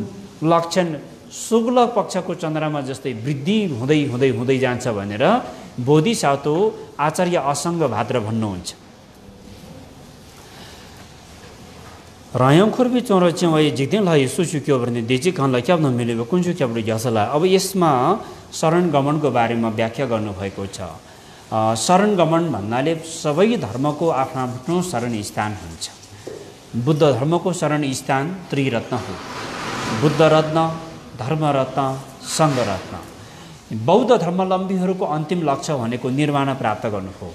लक्षण शुक्ल पक्षको चन्द्रमा जस्तै वृद्धि हुँदै हुँदै हुँदै जान्छ भनेर बोधिसत्व आचार्य असङ्ग भाद्र भन्नुहुन्छ। रायङखुर्बी चौर चाहिँ जिग्देन लाई सुचुक्यो भने देजी खानलाई क्या नमिलेको कुन क्या घ्यासला। अब यसमा शरण गमनको बारेमा व्याख्या गर्नुभएको छ। शरण गमन भन्नाले सबै धर्मको आफ्नो आफ्नो शरण स्थान हुन्छ। बुद्ध धर्मको शरण स्थान त्रिरत्न हो। बुद्ध रत्न, धर्मरत्न, सङ्घरत्न। बौद्ध धर्मावलम्बीहरूको अन्तिम लक्ष्य भनेको निर्वाण प्राप्त गर्नु हो।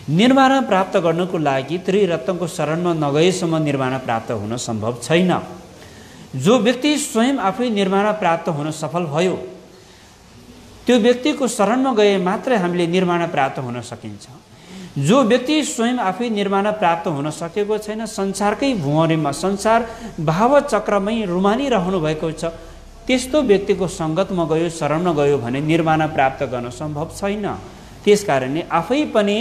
निर्वाण प्राप्त गर्नको लागि त्रिरत्नको शरणमा नगएसम्म निर्वाण प्राप्त हुन सम्भव छैन। जो व्यक्ति स्वयं आफै निर्वाण प्राप्त हुन सफल भयो त्यो व्यक्तिको शरणमा गए मात्रै हामीले निर्वाण प्राप्त हुन सकिन्छ। जो व्यक्ति स्वयं आफै निर्वाण प्राप्त हुन सकेको छैन, संसारकै भुवरीमा संसार भाव चक्रमै रुमालिरहनु भएको छ, त्यस्तो व्यक्तिको सङ्गतमा गयो, शरणमा गयो भने निर्वाण प्राप्त गर्न सम्भव छैन। त्यसकारणले आफै पनि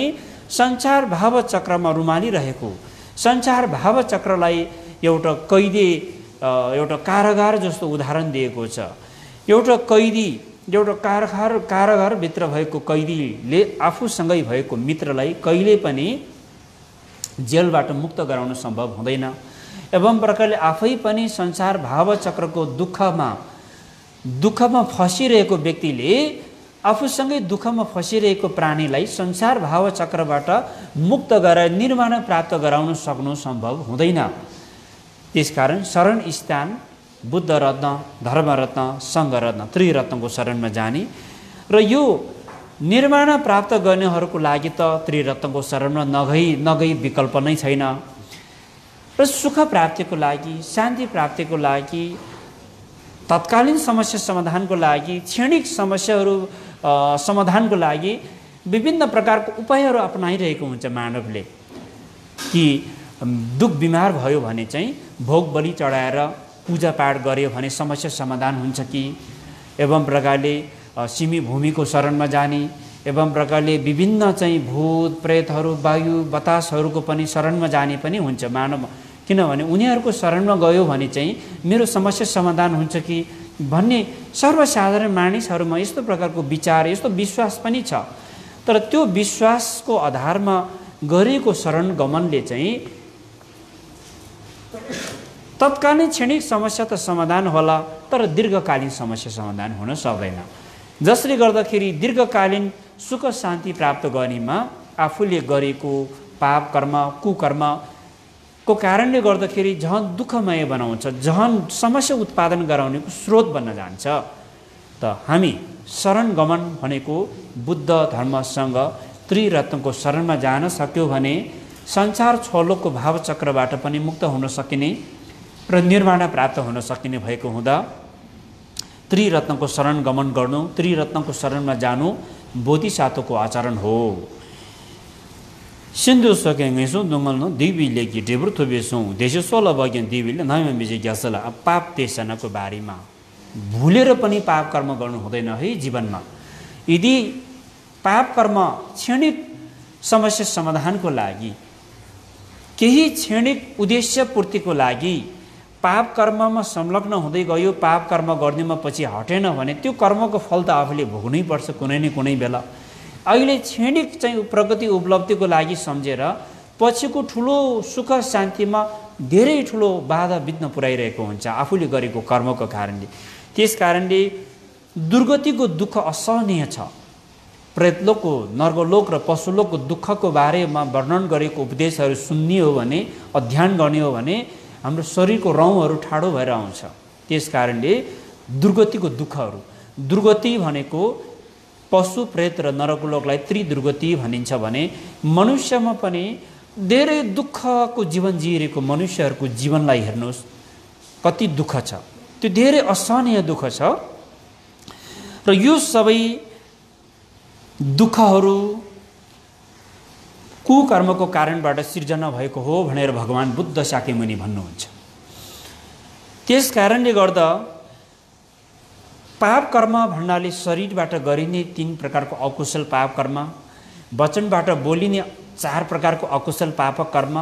संसार भाव चक्रमा रुमालिरहेको, संसार भाव चक्रलाई एउटा कैदी, एउटा कारागार जस्तो उदाहरण दिएको छ। एउटा कैदी, एउटा कारागारभित्र भएको कैदीले आफूसँगै भएको मित्रलाई कहिले पनि जेलबाट मुक्त गराउन सम्भव हुँदैन। एवं प्रकारले आफै पनि संसार भाव चक्रको दुःखमा फसिरहेको व्यक्तिले आफूसँगै दुःखमा फसिरहेको प्राणीलाई संसार भाव चक्रबाट मुक्त गराएर निर्वाण प्राप्त गराउन सक्नु सम्भव हुँदैन। त्यसकारण शरण स्थान बुद्ध रत्न, धर्मरत्न, सङ्घरत्न, त्रिरत्नको शरणमा जाने र यो निर्वाण प्राप्त गर्नेहरूको लागि त त्रिरत्नको शरणमा नगई विकल्प नै छैन। र सुख प्राप्तिको लागि, शान्ति प्राप्तिको लागि, तत्कालीन समस्या समाधानको लागि, क्षणिक समस्याहरू समाधानको लागि विभिन्न प्रकारको उपायहरू अपनाइरहेको हुन्छ मानवले। कि दुख बिमार भयो भने चाहिँ भोग बलि चढाएर पूजापाठ गर्यो भने समस्या समाधान हुन्छ कि, एवं प्रकारले सिमी भूमिको शरणमा जाने एवं प्रकारले विभिन्न चाहिँ भूत प्रेतहरू वायु बतासहरूको पनि शरणमा जाने पनि हुन्छ मानव। किनभने उनीहरूको शरणमा गयो भने चाहिँ मेरो समस्या समाधान हुन्छ कि भन्ने सर्वसाधारण मानिसहरूमा यस्तो प्रकारको विचार यस्तो विश्वास पनि छ। तर त्यो विश्वासको आधारमा गरेको शरण गमनले चाहिँ तत्कालीन क्षणिक समस्या त समाधान होला तर दीर्घकालीन समस्या समाधान हुन सक्दैन। जसले गर्दाखेरि दीर्घकालीन सुख शान्ति प्राप्त गर्नेमा आफूले गरेको पाप कर्म कुकर्मको कारणले गर्दाखेरि झन् दुःखमय बनाउँछ, झन् समस्या उत्पादन गराउनेको स्रोत बन्न जान्छ। त हामी शरण गमन भनेको बुद्ध धर्मसँग त्रिरत्नको शरणमा जान सक्यो भने संसार छोलोको भावचक्रबाट पनि मुक्त हुन सकिने र निर्वाण प्राप्त हुन सकिने भएको हुँदा त्रिरत्नको शरण गमन गर्नु, त्रिरत्नको शरणमा जानु बोधिसत्वको आचरण हो। सिन्धु सकेसौँ दुङ्गल्नु दिवीले कि डेब्रु थुबेसौँ देश 16 बग्यन दिवीले नयाँ बिजे ग्यासला पाप देशनको बारेमा भुलेर पनि पाप कर्म गर्नु हुँदैन है जीवनमा। यदि पाप कर्म क्षणिक समस्या समाधानको लागि केही क्षणिक उद्देश्य पूर्तिको लागि पाप कर्ममा संलग्न हुँदै गयो, पाप कर्म गर्नेमा पछि हटेन भने त्यो कर्मको फल त आफूले भोग्नै पर्छ कुनै न कुनै बेला। अहिले क्षणिक चाहिँ प्रगति उपलब्धिको लागि सम्झेर पछिको ठुलो सुख शान्तिमा धेरै ठुलो बाधा विघ्न पुर्याइरहेको हुन्छ आफूले गरेको कर्मको कारणले। त्यस कारणले दुर्गतिको दुःख असहनीय छ। प्रेतलोकको नर्गलोक र पशुलोकको दुःखको बारेमा वर्णन गरेको उपदेशहरू सुन्ने हो भने अध्ययन गर्ने हो भने हाम्रो शरीरको रौँहरू ठाडो भएर आउँछ। त्यस कारणले दुर्गतिको दुःखहरू, दुर्गति भनेको पशु प्रेत र नरकलोकलाई त्रिदुर्गति भनिन्छ भने मनुष्यमा पनि धेरै दुःखको जीवन जिएको मनुष्यहरूको जीवनलाई हेर्नुहोस् कति दुःख छ, त्यो धेरै असहनीय दुःख छ। र यो सबै दुःखहरू कुकर्मको कारणबाट सिर्जना भएको हो भनेर भगवान बुद्ध शाक्यमुनि भन्नुहुन्छ। त्यस कारणले गर्दा पाप कर्म भन्नाले शरीरबाट गरिने 3 प्रकारको अकुशल पाप कर्म, वचनबाट बोलिने 4 प्रकारको अकुशल पाप कर्म,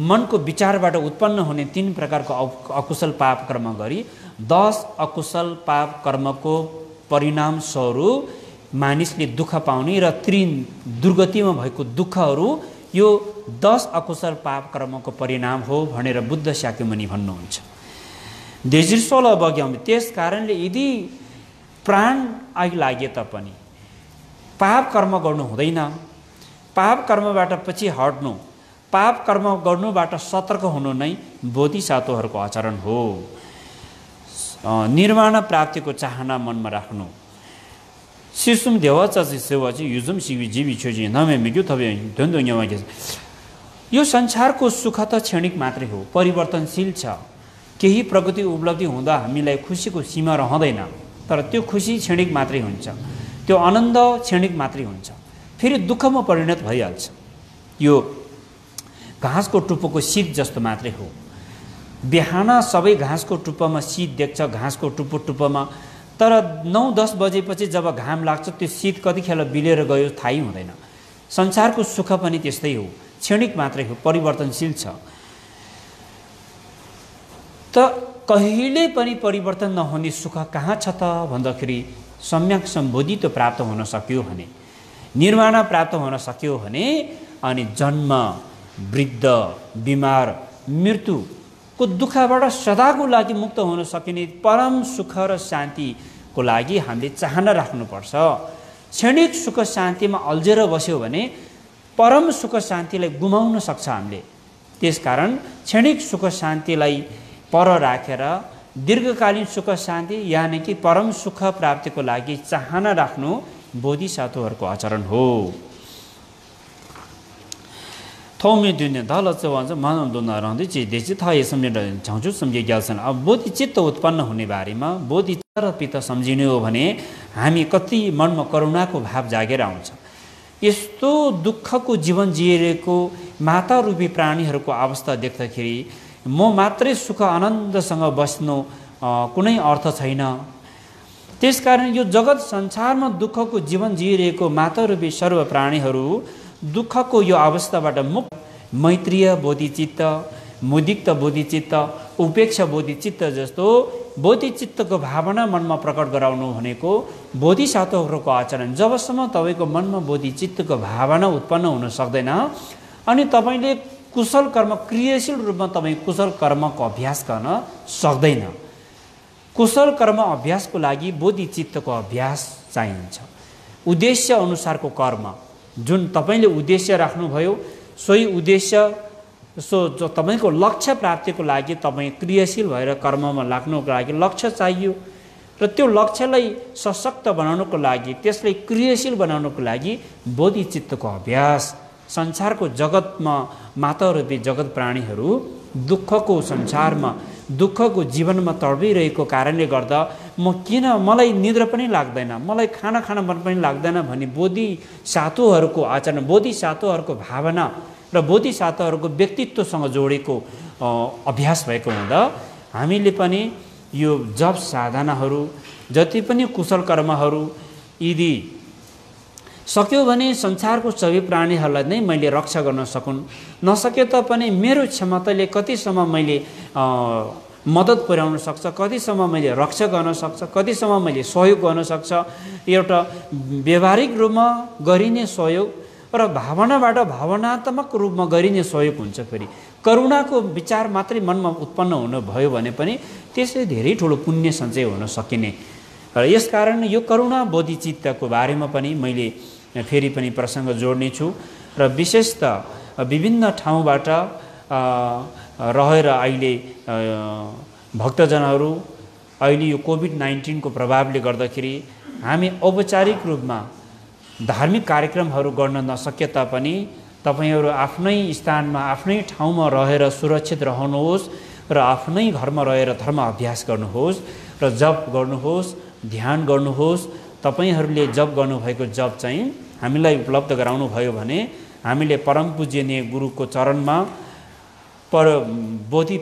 मनको विचारबाट उत्पन्न हुने 3 प्रकारको अकुशल पाप कर्म गरी 10 अकुशल पाप कर्मको परिणाम स्वरूप मानिसले दुःख पाउने र दुर्गतिमा भएको दुःखहरू यो 10 अकुशल पाप कर्मको परिणाम हो भनेर बुद्ध शाक्यमुनि भन्नुहुन्छ। देजिर 16 बग्यौँ। त्यस कारणले यदि प्राण आइलागे तापनि पाप कर्म गर्नु हुँदैन। पाप कर्मबाट पछि हट्नु, पाप कर्म गर्नुबाट सतर्क हुनु नै बोधिसत्वहरूको आचरण हो। निर्वाण प्राप्तिको चाहना मनमा राख्नु। सिसुम देवाचाची सेवाची युजुम सिवी जीवी छोजी नमे मिग्यो थबे धन्धो न्यावा के। यो संसारको सुख त क्षणिक मात्रै हो, परिवर्तनशील छ। केही प्रगति उपलब्धि हुँदा हामीलाई खुसीको सीमा रहँदैन, तर त्यो खुसी क्षणिक मात्रै हुन्छ, त्यो आनन्द क्षणिक मात्रै हुन्छ, फेरि दुःखमा परिणत भइहाल्छ। यो घाँसको टुप्पोको शीत जस्तो मात्रै हो। बिहान सबै घाँसको टुप्पोमा शीत देख्छ, घाँसको टुप्पोमा, तर 9-10 बजेपछि जब घाम लाग्छ त्यो शीत कतिखेर बिलेर गयो थाहै हुँदैन। संसारको सुख पनि त्यस्तै हो, क्षणिक मात्रै हो, परिवर्तनशील छ। त कहिले पनि परिवर्तन नहुने सुख कहाँ छ त भन्दाखेरि सम्यक सम्बोधित प्राप्त हुन सक्यो भने, निर्वाण प्राप्त हुन सक्यो भने अनि जन्म, वृद्ध, बिमार, मृत्युको दुःखबाट सदाको लागि मुक्त हुन सकिने परम सुख र शान्तिको लागि हामीले चाहना राख्नुपर्छ। क्षणिक सुख शान्तिमा अल्झेर बस्यो भने परम सुख शान्तिलाई गुमाउन सक्छ हामीले। त्यसकारण क्षणिक सुख शान्तिलाई पर राखेर दीर्घकालीन सुख शान्ति यानि कि परम सुख प्राप्तिको लागि चाहना राख्नु बोधिसत्वहरूको आचरण हो। थौमे दुनिया दल चवान्छ मानव दुना रहँदै चाहिँ देशी थाहा सम्झेर झाउँछु सम्झे ग्याल्छन्। अब बोधि चित्त उत्पन्न हुने बारेमा बोधि र पिता सम्झिने हो भने हामी कति मनमा करुणाको भाव जागेर आउँछ। यस्तो दुःखको जीवन जिएको माता रूपी प्राणीहरूको अवस्था देख्दाखेरि म मात्रै सुख आनन्दसँग बस्नु कुनै अर्थ छैन। त्यसकारण यो जगत संसारमा दुःखको जीवन जिइरहेको मातारूपी सर्व प्राणीहरू दुःखको यो अवस्थाबाट मुक्त मैत्रीय बोधिचित्त, मुदिक्त बोधिचित्त, उपेक्षा बोधिचित्त जस्तो बोधिचित्तको भावना मनमा प्रकट गराउनु भनेको बोधिसत्वहरूको आचरण। जबसम्म तपाईँको मनमा बोधिचित्तको भावना उत्पन्न हुन सक्दैन अनि तपाईँले कुशल कर्म, क्रियाशील रूपमा तपाईँ कुशल कर्मको अभ्यास गर्न सक्दैन। कुशल कर्म अभ्यासको लागि बोधिचित्तको अभ्यास चाहिन्छ। उद्देश्य अनुसारको कर्म, जुन तपाईँले उद्देश्य राख्नुभयो सोही उद्देश्य जो तपाईँको लक्ष्य प्राप्तिको लागि तपाईँ क्रियाशील भएर कर्ममा लाग्नुको लागि लक्ष्य चाहियो र त्यो लक्ष्यलाई सशक्त बनाउनको लागि, त्यसलाई क्रियाशील बनाउनको लागि बोधिचित्तको अभ्यास। संसारको जगतमा मातारूपी जगत प्राणीहरू दुःखको संसारमा, दुःखको जीवनमा तडपिरहेको कारणले गर्दा मलाई निद्रा पनि लाग्दैन, मलाई खाना खान मन पनि लाग्दैन भनी बोधिसत्वहरूको आचरण, बोधिसत्वहरूको भावना र बोधिसत्वहरूको व्यक्तित्वसँग जोडेको अभ्यास भएको हुँदा हामीले पनि यो जप साधनाहरू, जति पनि कुशल कर्महरू यदि सक्यो भने संसारको सबै प्राणीहरूलाई नै मैले रक्षा गर्न सकुन्, नसके तापनि मेरो क्षमताले कतिसम्म मैले मद्दत पुर्याउन सक्छ, कतिसम्म मैले रक्षा गर्न सक्छ, कतिसम्म मैले सहयोग गर्न सक्छ, एउटा व्यवहारिक रूपमा गरिने सहयोग र भावनाबाट भावनात्मक रूपमा गरिने सहयोग हुन्छ। फेरि करुणाको विचार मात्रै मनमा उत्पन्न हुनुभयो भने पनि त्यसले धेरै ठुलो पुण्य सञ्चय हुन सकिने। र यसकारण यो करुणा बोधिचित्तको बारेमा पनि मैले फेरि पनि प्रसङ्ग जोड्नेछु र विशेषतः विभिन्न ठाउँबाट रहेर अहिले भक्तजनहरू अहिले यो कोभिड-19 को प्रभावले गर्दाखेरि हामी औपचारिक रूपमा धार्मिक कार्यक्रमहरू गर्न नसके तापनि तपाईहरू आफ्नै स्थानमा, आफ्नै ठाउँमा रहेर सुरक्षित रहनुहोस् र आफ्नै घरमा रहेर धर्म अभ्यास गर्नुहोस् र जप गर्नुहोस्, ध्यान गर्नुहोस्। तपाईहरूले जप गर्नुभएको जप चाहिँ हामीलाई उपलब्ध गराउनु भयो भने हामीले परम पूजनीय गुरुको चरणमा बोधि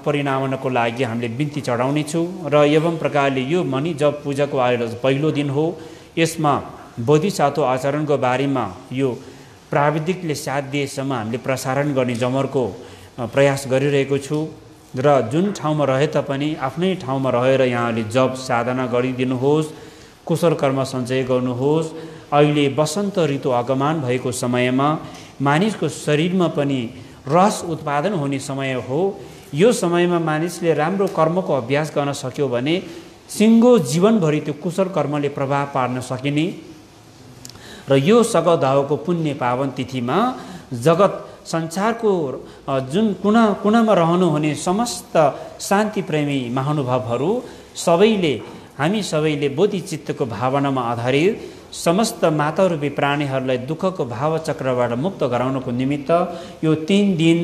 परिणामनको लागि हामीले बिन्ती चढाउनेछौँ र एवं प्रकारले यो मणि जप पूजाको आज पहिलो दिन हो। यसमा बोधिसत्व आचरणको बारेमा यो प्राविधिकले साथ दिएसम्म हामीले प्रसारण गर्ने जमर्को प्रयास गरिरहेको छु र जुन ठाउँमा रहे तापनि आफ्नै ठाउँमा रहेर यहाँले जप साधना गरिदिनुहोस्, कुशल कर्म सञ्चय गर्नुहोस्। अहिले वसन्त ऋतु आगमन भएको समयमा मानिसको शरीरमा पनि रस उत्पादन हुने समय हो। यो समयमा मानिसले राम्रो कर्मको अभ्यास गर्न सक्यो भने सिङ्गो जीवनभरि त्यो कुशल कर्मले प्रभाव पार्न सकिने र यो सगदावको पुण्य पावन तिथिमा जगत संसारको जुन कुना कुनामा रहनुहुने समस्त शान्ति प्रेमी महानुभावहरू सबैले, हामी सबैले बोधिचित्तको भावनामा आधारित समस्त मातारूपी प्राणीहरूलाई दुःखको भावचक्रबाट मुक्त गराउनको निमित्त यो 3 दिन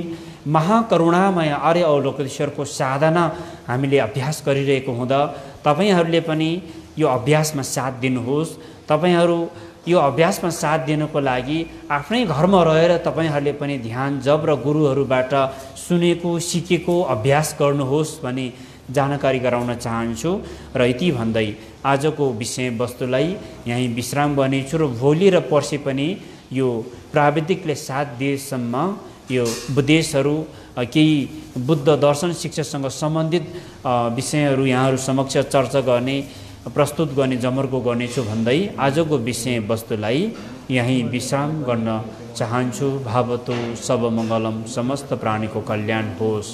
महाकरुणामय आर्य अवलोकेश्वरको साधना हामीले अभ्यास गरिरहेको हुँदा तपाईहरूले पनि यो अभ्यासमा साथ दिनुहोस्। तपाईहरू यो अभ्यासमा साथ दिनको लागि आफ्नै घरमा रहेर तपाईहरूले पनि ध्यान जप र गुरुहरूबाट सुनेको सिकेको अभ्यास गर्नुहोस् भनी जानकारी गराउन चाहन्छु र यति भन्दै आजको विषयवस्तुलाई यहीँ विश्राम गर्नेछु र भोलि र पर्सि पनि यो प्राविधिकले साथ दिएसम्म यो उपदेशहरू, केही बुद्ध दर्शन शिक्षासँग सम्बन्धित विषयहरू यहाँहरू समक्ष चर्चा गर्ने, प्रस्तुत गर्ने जमर्को गर्नेछु भन्दै आजको विषयवस्तुलाई यहीँ विश्राम गर्न चाहन्छु। भावतो सब मङ्गलम, समस्त प्राणीको कल्याण होस्।